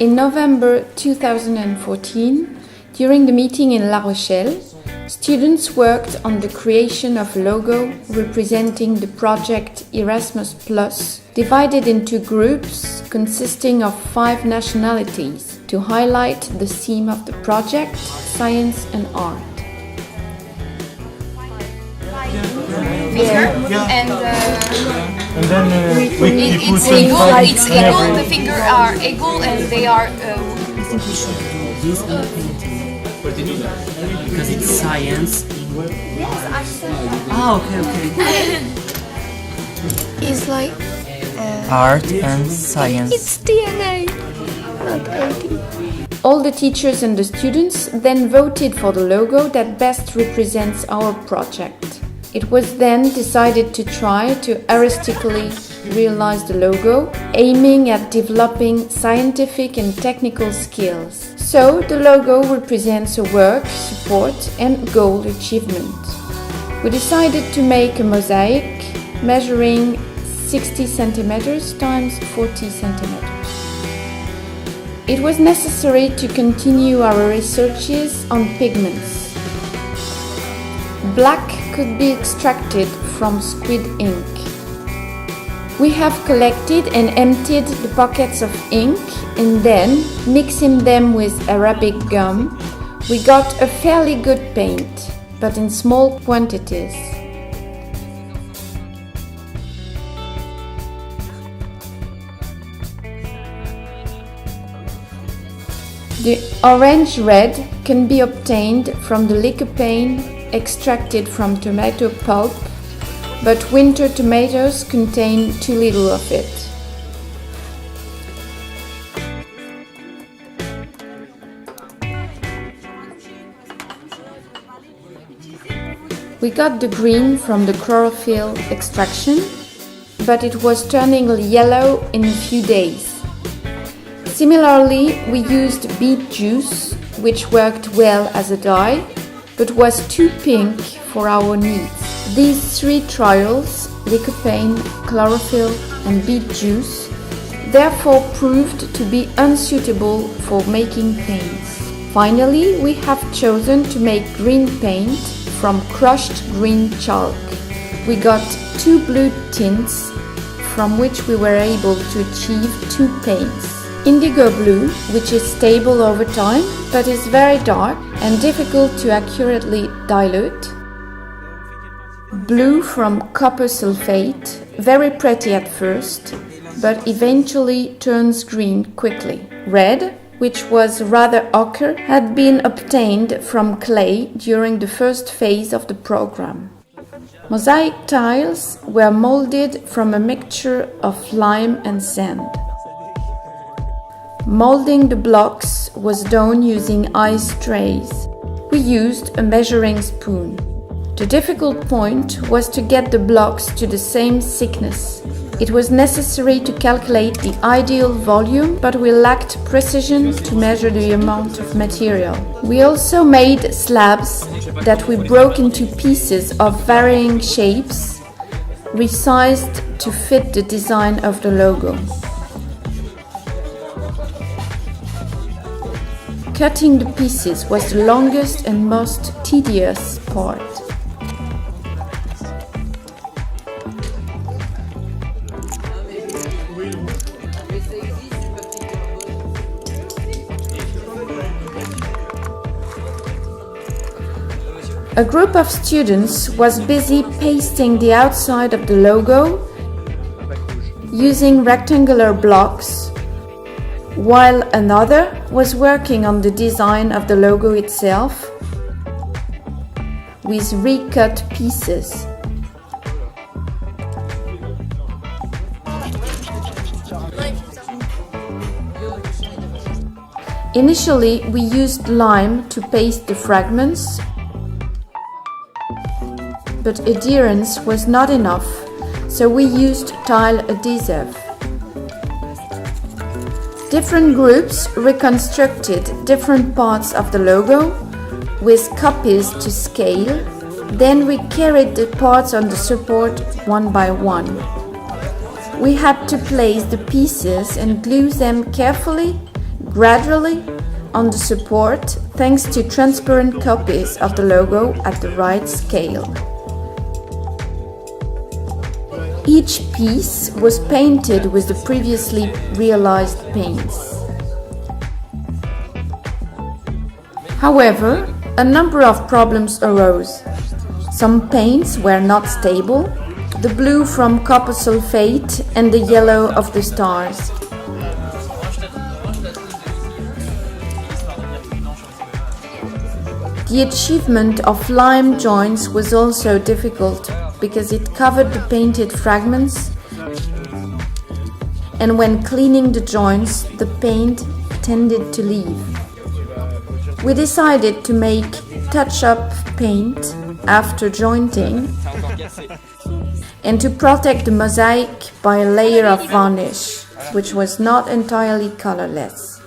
In November 2014, during the meeting in La Rochelle, students worked on the creation of a logo representing the project Erasmus+, divided into groups consisting of 5 nationalities to highlight the theme of the project, science and art. And then we put it's equal, the fingers are equal and they are because it's science. Yes, I said that. Ah, okay. It's like Art and science. it's DNA, not 80. All the teachers and the students then voted for the logo that best represents our project. It was then decided to try to artistically realize the logo, aiming at developing scientific and technical skills. So the logo represents a work, support and goal achievement. We decided to make a mosaic measuring 60 centimeters times 40 centimeters. It was necessary to continue our researches on pigments. Black could be extracted from squid ink. We have collected and emptied the pockets of ink and then, mixing them with Arabic gum, we got a fairly good paint, but in small quantities. The orange-red can be obtained from the lycopene extracted from tomato pulp, but winter tomatoes contain too little of it. We got the green from the chlorophyll extraction, but it was turning yellow in a few days. Similarly, we used beet juice, which worked well as a dye, but was too pink for our needs. These 3 trials, lycopene, chlorophyll and beet juice, therefore proved to be unsuitable for making paints. Finally, we have chosen to make green paint from crushed green chalk. We got 2 blue tints from which we were able to achieve 2 paints. Indigo blue, which is stable over time but is very dark and difficult to accurately dilute. Blue from copper sulfate, very pretty at first, but eventually turns green quickly. Red, which was rather ochre, had been obtained from clay during the first phase of the program. Mosaic tiles were molded from a mixture of lime and sand. Molding the blocks was done using ice trays. We used a measuring spoon. The difficult point was to get the blocks to the same thickness. It was necessary to calculate the ideal volume, but we lacked precision to measure the amount of material. We also made slabs that we broke into pieces of varying shapes, resized to fit the design of the logo. Cutting the pieces was the longest and most tedious part. A group of students was busy pasting the outside of the logo using rectangular blocks, while another was working on the design of the logo itself with recut pieces. Initially, we used lime to paste the fragments, but adherence was not enough, so we used tile adhesive. Different groups reconstructed different parts of the logo with copies to scale. Then we carried the parts on the support one by one. We had to place the pieces and glue them carefully gradually on the support thanks to transparent copies of the logo at the right scale. Each piece was painted with the previously realized paints. However, a number of problems arose. Some paints were not stable, the blue from copper sulfate and the yellow of the stars. The achievement of lime joints was also difficult because it covered the painted fragments, and when cleaning the joints, the paint tended to leave. We decided to make touch-up paint after jointing and to protect the mosaic by a layer of varnish, which was not entirely colorless.